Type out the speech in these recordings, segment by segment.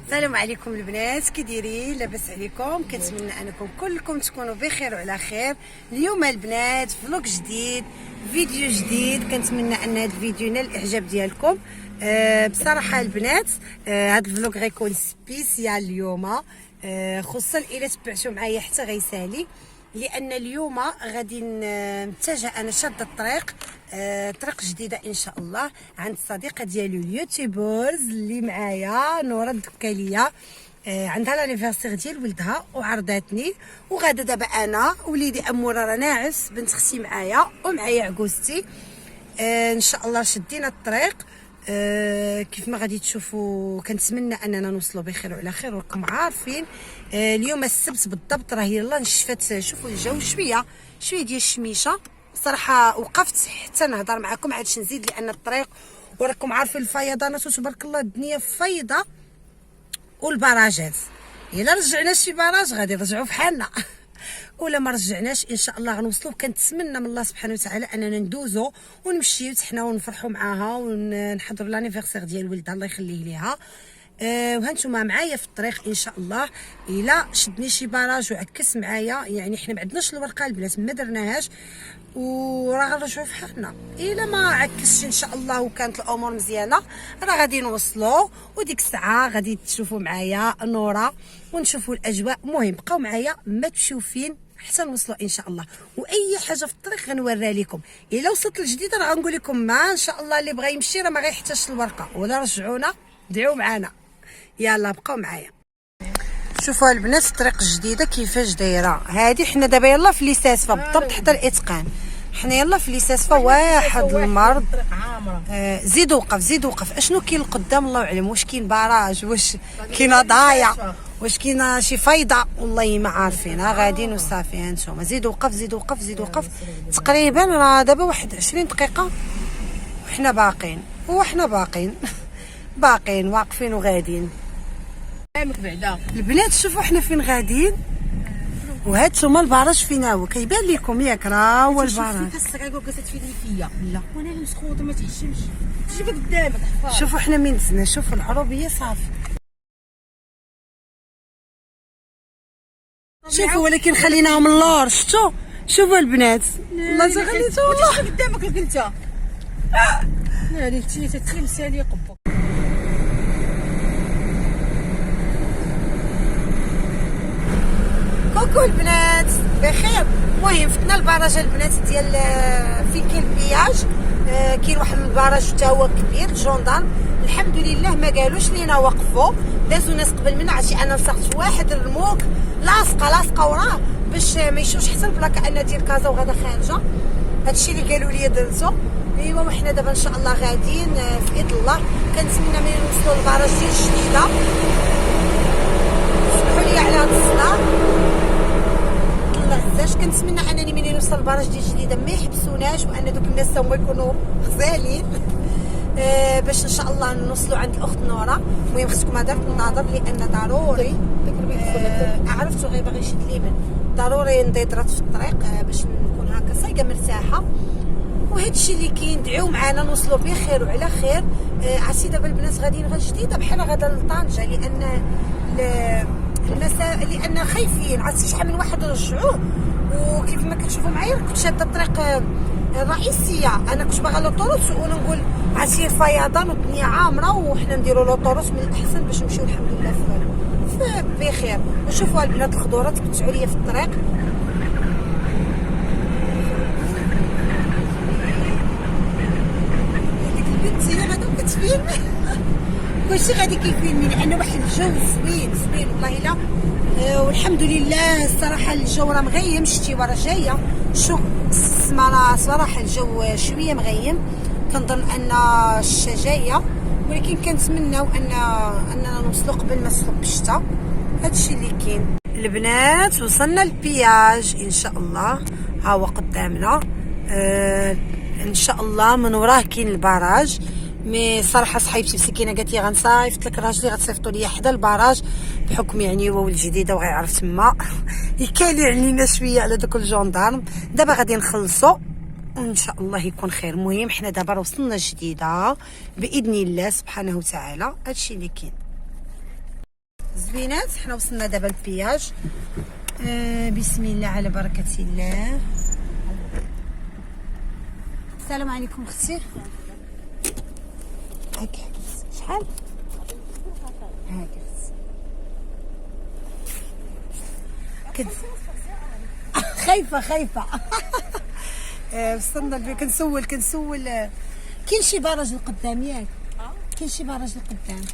السلام عليكم البنات، كي دايرين؟ لاباس عليكم؟ كنتمنى انكم كلكم تكونوا بخير وعلى خير. اليوم البنات فلوق جديد، فيديو جديد. كنتمنى ان هذا الفيديو ينال الاعجاب ديالكم. بصراحه البنات هذا الفلوق غيكون سبيسيال اليوم، خصوصا الا تبعتوا معايا حتى غيسالي، لان اليوم غادي نتجه انا شاده الطريق، طريق جديده ان شاء الله عند الصديقه ديالي اليوتيوبرز اللي معايا نورا الدكاليه. عندها لانيفرسير ديال ولدها وعرضاتني، وغادا دابا انا وليدي اموره راه ناعس، بنت اختي معايا ومعايا عكوزتي. ان شاء الله شدينا الطريق. كيف ما غادي تشوفوا كنتمنى اننا نوصلوا بخير وعلى خير. وراكم عارفين اليوم السبت بالضبط، راه يلا نشفت. شوفوا الجو شويه ديال الشميشه. صراحه وقفت حتى نهضر معكم، ما عادش نزيد لان الطريق وراكم عارفين الفيضانات وتبارك الله الدنيا فايضه. والبراجات الا رجعنا شي براج غادي نرجعوا في حالنا ولا ما رجعناش ان شاء الله غنوصلوا. كنتمنى من الله سبحانه وتعالى اننا ندوزو ونمشيو حنا ونفرحوا معاها ونحضروا لانيفرسير ديال ولدها الله يخليه ليها. وهانتوما معايا في الطريق ان شاء الله. الا شدني شي براج وعكس معايا، يعني حنا ما عندناش الورقه البنات، ما درناهاش وراه غنرجعوا في حالنا. الا ما عكسش ان شاء الله وكانت الامور مزيانه راه غادي نوصلوا، وديك الساعه غادي تشوفوا معايا نورا ونشوفوا الاجواء. المهم بقاو معايا ما تمشيو فين حتى نوصلوا ان شاء الله. واي حاجه في الطريق غنوريها لكم. الا وصلت الجديده راه غنقول لكم ما ان شاء الله اللي بغى يمشي راه ما غيحتاجش الورقه ولا رجعونا، دعيو معنا. يلا بقاو معايا. شوفوا البنات الطريق الجديده كيفاش دايره. هذه حنا دابا يلا في ليساسفا بالضبط حتى الاتقان. حنا يلا في ليساسفا واحد المرض. زيد وقف اشنو كاين القدام الله اعلم. واش كاين براج، واش كاينه ضايع، واش كاينه شي فايضه، والله ما عارفين. غاديين وصافي. هانتوما زيد وقف. تقريبا راه دابا واحد 20 دقيقه وحنا باقين باقين واقفين وغاديين. البنات شوفوا حنا فين غاديين، وهانتوما البراج فين هو كيبان لكم ياك؟ راه هو البراج. لا وانا مسخوط ما تعشمش تجيب قدامك. شوفوا حنا من دزنا، شوفوا العروبيه صافي. شوفوا ولكن خليناهم اللور. شوفوا البنات والله خليتو والله قدامك الكلته. لا انتي تتمسالي قبك. كوكو البنات بخير. المهم فتنا البراج البنات ديال فين كاين البياج. كاين واحد البراج حتى هو كبير الجوندارم. الحمد لله ما قالوش لينا وقفوا، دازوا ناس قبل منا. عرفتي انا لصقت واحد الرموك لاصقه وراه باش ما يشوفش حتى البلاكه ان ديال كازا وغادا خارجه. هادشي اللي قالوا لي درتو. ايوا وحنا دابا ان شاء الله غاديين في ايد الله. كنتمنى ملي نوصلوا للبراج ديال الجديده. سمحوا لي على هاد الصداع عزاش. كنتمنى انني ملي نوصل للبراج ديال الجديده ما يحبسوناش، وان دوك الناس هما يكونوا غزالين باش ان شاء الله نوصلوا عند الاخت نورا. المهم خصكم درت النظر لان ضروري عرفتو غير باغي يشد اليمين، ضروري نديضرات في الطريق باش نكون هكا صايقه مرتاحه. وهذا الشيء اللي كاين. دعيو معنا نوصلوا بخير وعلى خير. عرفتي دابا البنات غاديين غير جديده بحال غادا لطنجه، لان المساء لان خايفين. عرفتي شحال من واحد رجعوه، وكيف ما كتشوفوا معايا كنت شاده الطريق الرئيسيه. انا كنت باغا لوطوروس ونقول عرفتي فيضان والدنيا عامره، وحنا نديروا لوطوروس من الاحسن باش نمشيو الحمد لله بخير. وشوفوا البنات الخضورات كتعوا ليا في الطريق. هذيك البنت هي غادا كتفيلمي كلشي غادي كيفيلمي لان واحد الجو زوين والله الا. والحمد لله الصراحه الجو راه مغيم. شتي ورا جايه شوف السما راه صراحه الجو شويه مغيم. كنظن ان الشتا جايه، ولكن كنتمناو اننا نوصلوا قبل ما تصلب الشتا. هادشي اللي كاين. البنات وصلنا للبياج ان شاء الله، ها هو قدامنا. ان شاء الله من وراه كاين البراج. مي صراحه صاحبتي مسكينه قالت لي غنصايفط لك راجلي غتصيفطوا لي حدا البراج، بحكم يعني هو ولد جديده وغيعرف تما يكالي علينا شويه على دوك الجوندارم. دابا غادي نخلصوا وان شاء الله يكون خير. المهم حنا دابا وصلنا جديده باذن الله سبحانه وتعالى. هادشي اللي كاين. زوينات. حنا وصلنا دابا للبياج. بسم الله على بركه الله. السلام عليكم اختي. هاك شحال هاك كنت خايفه وصلنا البيت. كنسول كاين شي براج لقدام ياك؟ كاين شي براج لقدام؟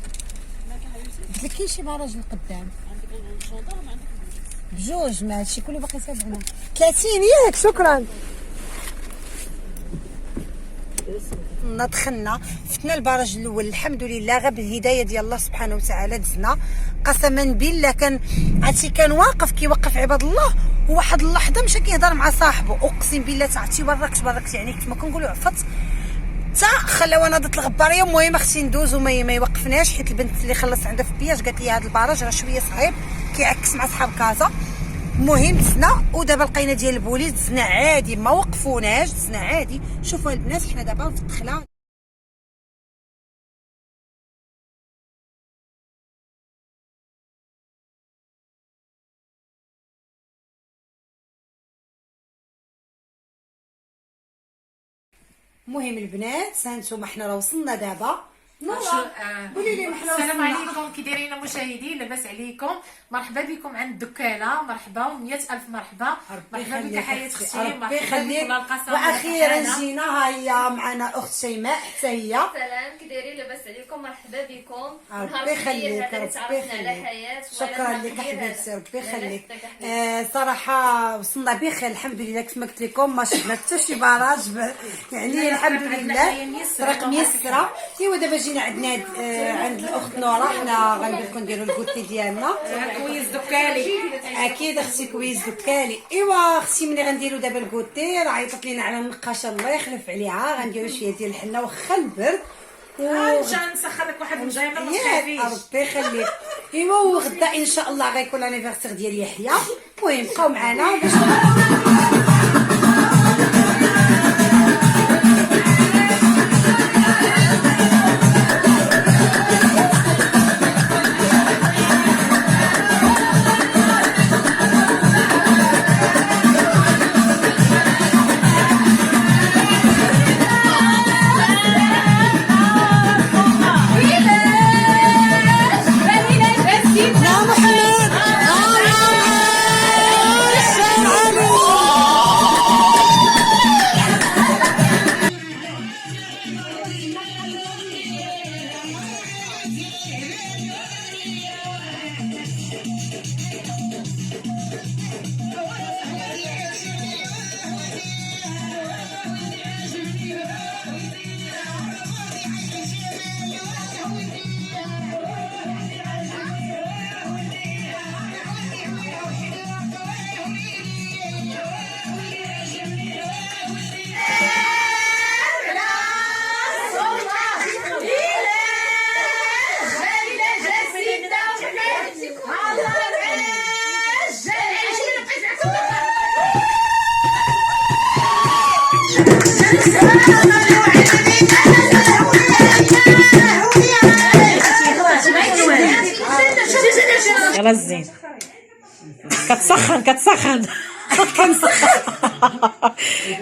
قلت لك كاين شي براج لقدام بجوج. ما هادشي كله باقي تابعنا 30 ياك. شكرا. دخلنا فتنا البرج الاول الحمد لله، غير بالهدايه ديال الله سبحانه وتعالى دزنا. قسما بالله كان عرفتي كان واقف كيوقف عباد الله، وواحد اللحظه مشى كيهضر مع صاحبه. اقسم بالله تعرفتي تبركت يعني كيف ما كنقولوا عفت تا خلاو ناضت الغباريه. المهم اختي ندوز وما يوقفناش، حيت البنت اللي خلصت عندها في البياج قالت لي هذا البراج راه شويه صعيب كيعكس مع صحاب كازا. المهم دزنا ودابا لقينا ديال البوليس. دزنا عادي ما وقفوناش، دزنا عادي. شوفوا البنات حنا دابا في الدخله. المهم البنات هانتوما حنا راه وصلنا دابا. قولي لي حنا السلام عليكم، كي دايرين مشاهدين؟ لاباس عليكم؟ مرحبا بكم عند الدكاله، مرحبا و100 الف مرحبا. مرحبا بك حياه اختي، مرحبا بك القصر. واخيرا جينا. ها هي معنا اخت شيماء حتى هي. سلام، كي دايرين؟ لاباس عليكم؟ مرحبا بكم. ربي يخليك ربي يخليك. شكرا لك حبيبتي ربي يخليك. صراحه وصلنا بخير الحمد لله. كيف ما قلت لكم ما شفنا حتى شي براج يعني الحمد لله. طريق ميسره. ايوا دابا جينا عندنا عند الاخت نورا. حنا غندير لكم نديروا الكوتي ديالنا كويس دكالي. اكيد اختي كويس دكالي. ايوا اختي ملي غنديروا دابا الكوتي راه عيطت لينا على النقاشه الله يخلف عليها. غنديروا شويه ديال الحنه واخا البرد. ان شاء الله نسخر لك واحد الجايمه ما تخافيش. ربي يخليك. ايوا وغدا ان شاء الله غيكون لانيفرسير ديال يحيى. المهم بقاو معنا باش يلا الزين. كتسخن كتسخن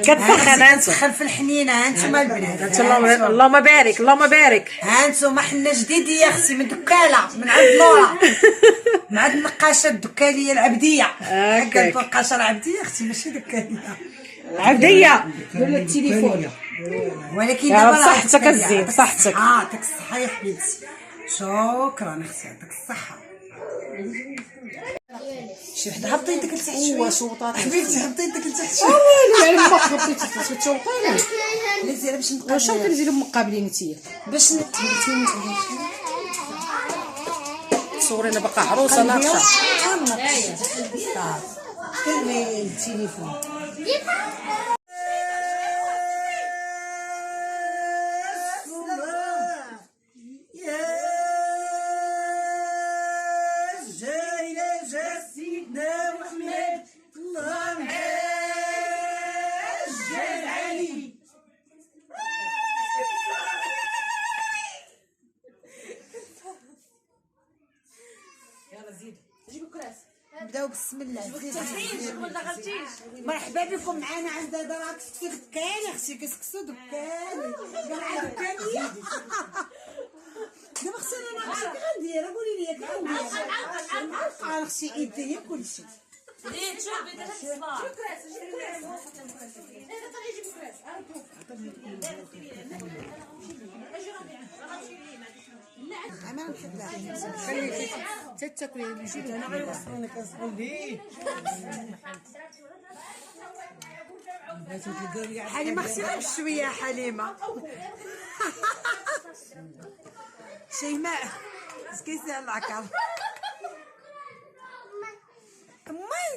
كتسخن في الحنينه. هانتوما البنات اللهم بارك اللهم بارك. هانتوما حنا جديديه يا اختي من دكاله من عند نورا من عند النقاشه الدكاليه العبديه. هكا النقاشه العبديه اختي ماشي دكاليه عبديه ولا التليفون. ولكن يا رب دابا صحتك الزين بصحتك. يعطيك الصحه يا حبيبتي. شكرا اختي يعطيك الصحه. شي وحده هبطي يدك لتحت شويه. شوطات حبيبتي هبطي يدك لتحت يعني ما خبطتي تحت الشوطه. لا زير باش نبقى واش كنديروا مقابلين نتيا باش تصورينا باقا عروسه ناقصه. كلمي التليفون. نبداو بسم الله. مرحبا بكم معنا عند دار كسكسو دكان. اختي كسكسو دكان مع دكاني. دابا خصني انا اختي غندير قولي لي كندير اختي ايديا كلشي. انا نحبها حتى تاكلي نجيب انا غير وصلوني كنصلي. حليمه خصينا بشويه حليمه. شيماء سكيسي العكر امي